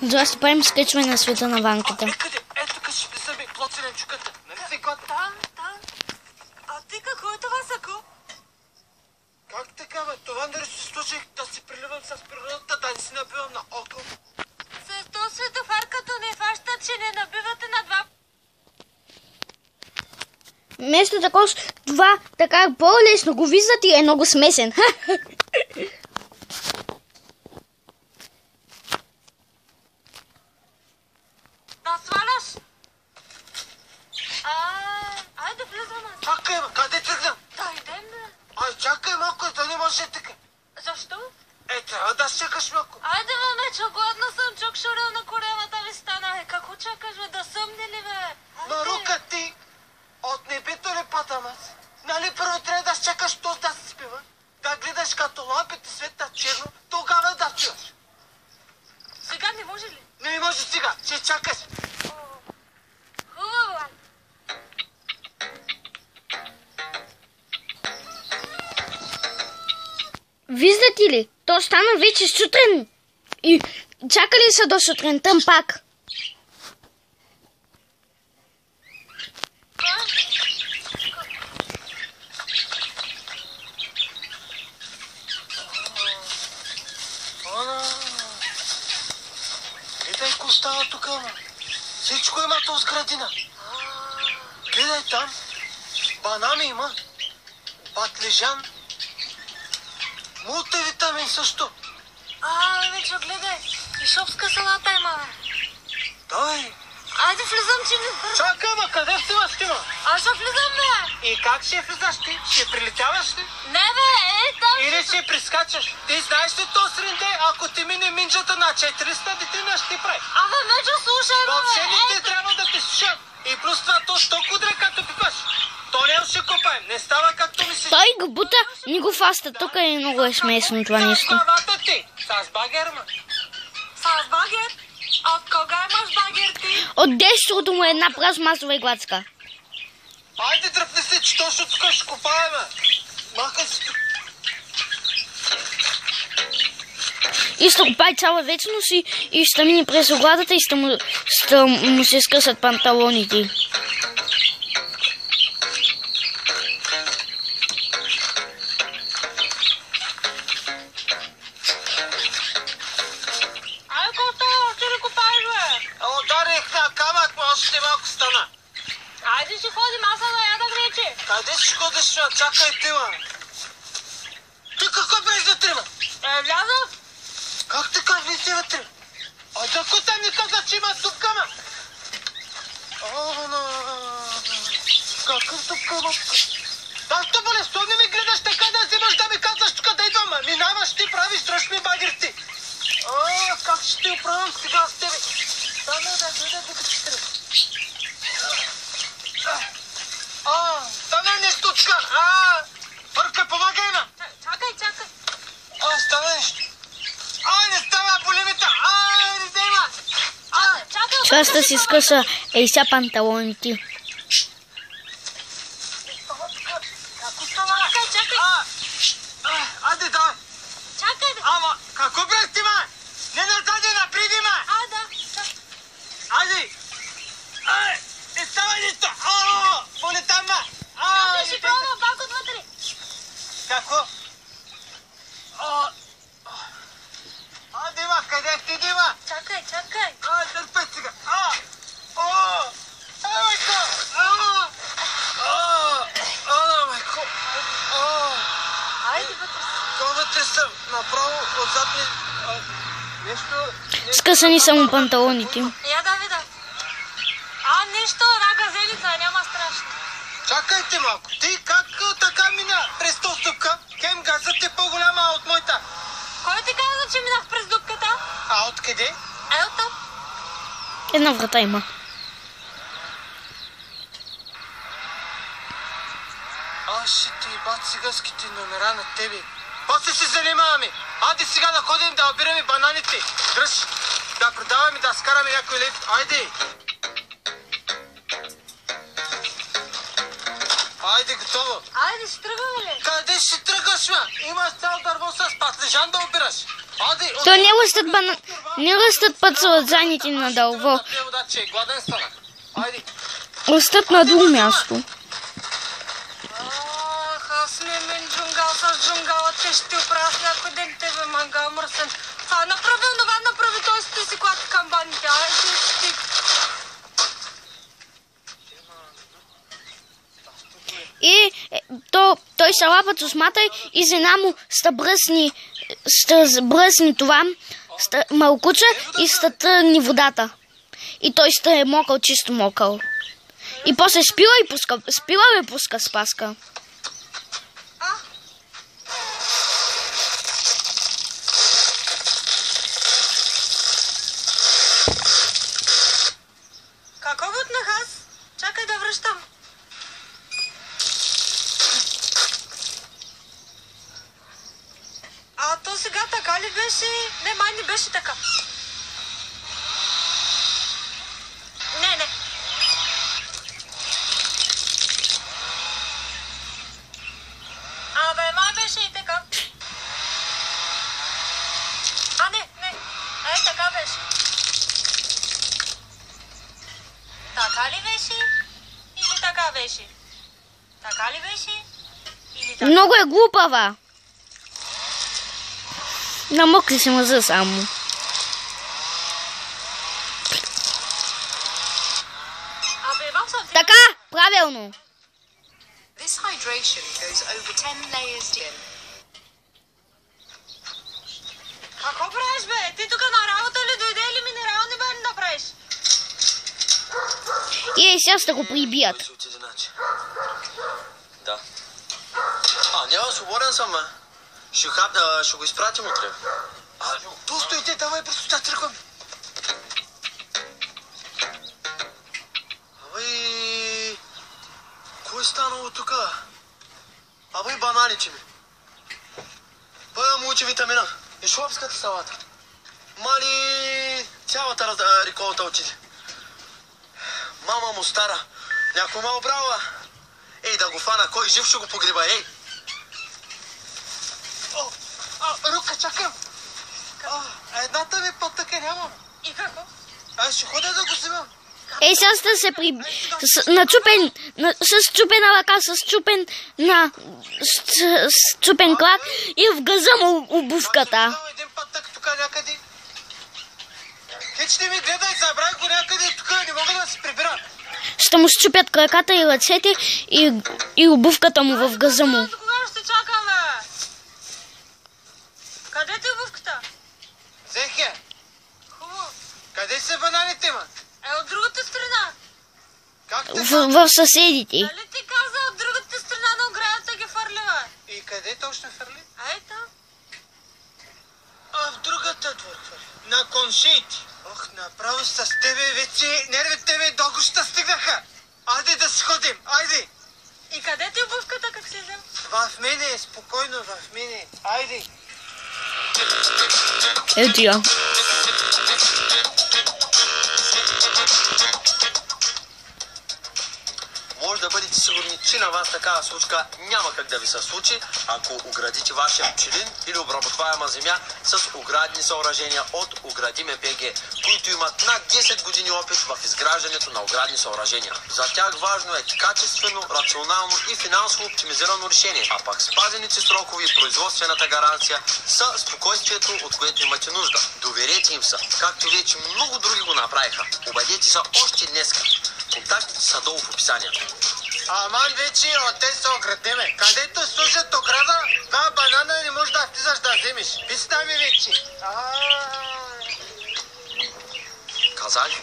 Да, ще правим скачване на света на ванката. Ето тук ще влизаме плоцеленчуката. Нали се готвим? Там. А ти какво е това, Сако? Как така, бе? Това нали се случи да се приливам с природата, да не си набивам на око. С то светофар като не фаща, че не набивате на два. Вместо такова, това така по-лесно го виждат и е много смесен. Да сваляш. Айде влизаме. Чакай, бе, къде тръгнем? Да идем, бе. Ай, чакай малко, да не може така. Защо? Трябва да чакаш малко. Айде, момече, гладна съм, чак шурел на коревата ви стана. Какво чакаш, бе, да съмни ли, бе? На рука ти от небето ли падам аз? Нали първо трябва да чакаш то да се спива? Да гледаш като лампите светят черно, тогава да чуваш. Сега не може ли? Не може сега, ще чакаш. Хубаво, бе. Виждате ли? То стана вече сутрин. И чакали са до сутринта пак. Гледай ко става тук, ама. Всичко има то с градина. Гледай там. Банани има. Батлежан. Мултивитамин също. Вече гледай. И шопска салата има, бе. Дай. Айде влизам, че не бързам. Чакай, ма, къде си мастима? Аз ще влизам, бе. И как ще влизаш ти? Ще прилетяваш ли? Не, бе, там. Или ще прискачаш? Ти знаеш ли то сринде, ако ти мине минджата на 400 дитина, ще ти прави? Абе, мечо, слушай, бе. Въобще не ти трябва да те слушам. И плюс това то що кудре като пипаш. То не ще копаем, не става както ми си. Той го бута, ни го фаста. Тук е много е смесно това нещо. Главата ти, с багер, ма. С багер? От кога имаш багер ти? От дещото му е една пластмасова иглацка. Айде дръпни се, че точно тук ще копаем, махай си тук. И ще копай цяла вечност и ще мине през оградата и ще му се скъсат панталоните. Айде ще ходим, аз да ядах вече. Къде ще ходиш, чакай ти, ма? Ти какво правиш за трима? Влязах. Как така влизи вътре? А за кота ми каза, че има дупка, ма? Какъв дупка, ма? Както боле, сто не ми гледаш така да вземаш да ми казваш тук да идвам, ма? Минаваш ти, правиш, дръж ми багер ти. Как ще ти оправям сега с тебе? Само да гледа докато ще трябва. Стана нещо тук! Бърка, помагай на! Чакай. Стана нещо! Не става, боли ми та! Не взема! Чакай. Част си скъса ейся панталоните. Чакай. Айде, давай! Чакай, бе. Ама, какво бях ти, ма? Не назади, напреди, ма! Да. Айде! Не става нищо! Боли там, ма! Ще пробвам пак отвътре. Какво? Дима, къде ти, Дима? Чакай. Търпай сега! Майко! Майко! Айде вътре. Вътре съм, направо отзад ми... Нещо... Скъсани са му панталоните. Я да видя. Нищо, една газелица, няма страшно. Чакайте малко. Ти как така мина през този стъпка? Хем газът е по-голяма от моята. Кой ти каза, че минах през дупката? Откъде? Оттам. Една врата има. Ще ти бат циганските номера на тебе. После се занимаваме. Айде сега да ходим да обираме бананите. Дръж, да продаваме, да скараме някой лев. Айде. Айде, готово. Айде, ще тръгваме ли? Къде ще тръгаш, ма? Имаш цял дърво с патлежан да обираш. Айде. То не лъщат банан. Не растат подсълзаните на дълво. Гладен станах. Айде. Растат на друго място. Аз не мен джунгал с джунгала, те ще оправя с някой ден тебе, мангал мърсен. Това направи, онова направи, той сте си клати камбаните. Айде, стик. И той се лапа с усмата и жена му бръсни това малкуче и стътъни водата. И той ще е мокъл, чисто мокъл. И после спила и пуска Спаска. Какво бутнах аз? Чакай да връщам. А то сега така ли беше? Не, май не беше така. Не. Абе, май беше и така. А, не. Ей, така беше. Така ли беше? Или така беше? Така ли беше? Или така? Много е глупава. Намокли се мъза само. Абе, имам съм. Така, правилно. This hydration goes over 10 layers deep. Какво правиш, бе? Ти тук на работа ли дойде или минерални бе направиш? И сега ще го прибият. Да. Няма, свободен съм, ме. Ще го изпратим утре. Ту стоите, давай просто да тръгвам. Абе, кой е станало тука? Абе, бананите ми. Бъда му учи витамина. И шуапската салата. Мали, цялата реколта отиде. Мама му стара. Някой ме обрала. Ей, да го фана, кой жив ще го погреба, ей. Рука, чакам. Едната ми пътъка нямам. И какво? Аз ще ходя да го взимам. Ей, сега сте се с чупена ръка, с чупен клак и в газа му обувката. Един пътък тук някъде. Хич не ми гледай, забравих го някъде тук, не мога да се прибира. Ще му счупят краката и ръцете и обувката му в газа му. Кога ще чакаме? Къде ти обувката? Взех я. Хубаво. Къде са бананите, ма? От другата страна. Как те? В съседите. Дали ти каза от другата страна на оградата ги фърлива? И къде точно фърли? Ей там. В другата двор фърли. На коншиите. Ох, направо с тебе вече нервите ми до гуща стигнаха. Айде да си ходим, айде. И къде ти обувката, как си взел? В мене, спокойно в мене. Айде. Ето я. Може да бъдете сигурни, че на вас такава случка няма как да ви се случи, ако оградите вашия пчелин или обработваема земя с оградни съоръжения от Оградиме БГ, които имат над 10 години опит в изграждането на оградни съоръжения. За тях важно е качествено, рационално и финансово оптимизирано решение, а пак спазените срокове и производствената гаранция са спокойствието, от което имате нужда. Доверете им са, както вече много други го направиха. Обадете се още днеска. Контактите са долу в описанието. Аман вече от те са оградиме. Където служат ограда, два банана не можеш да влизаш да вземеш. Писна ми вече. Казали?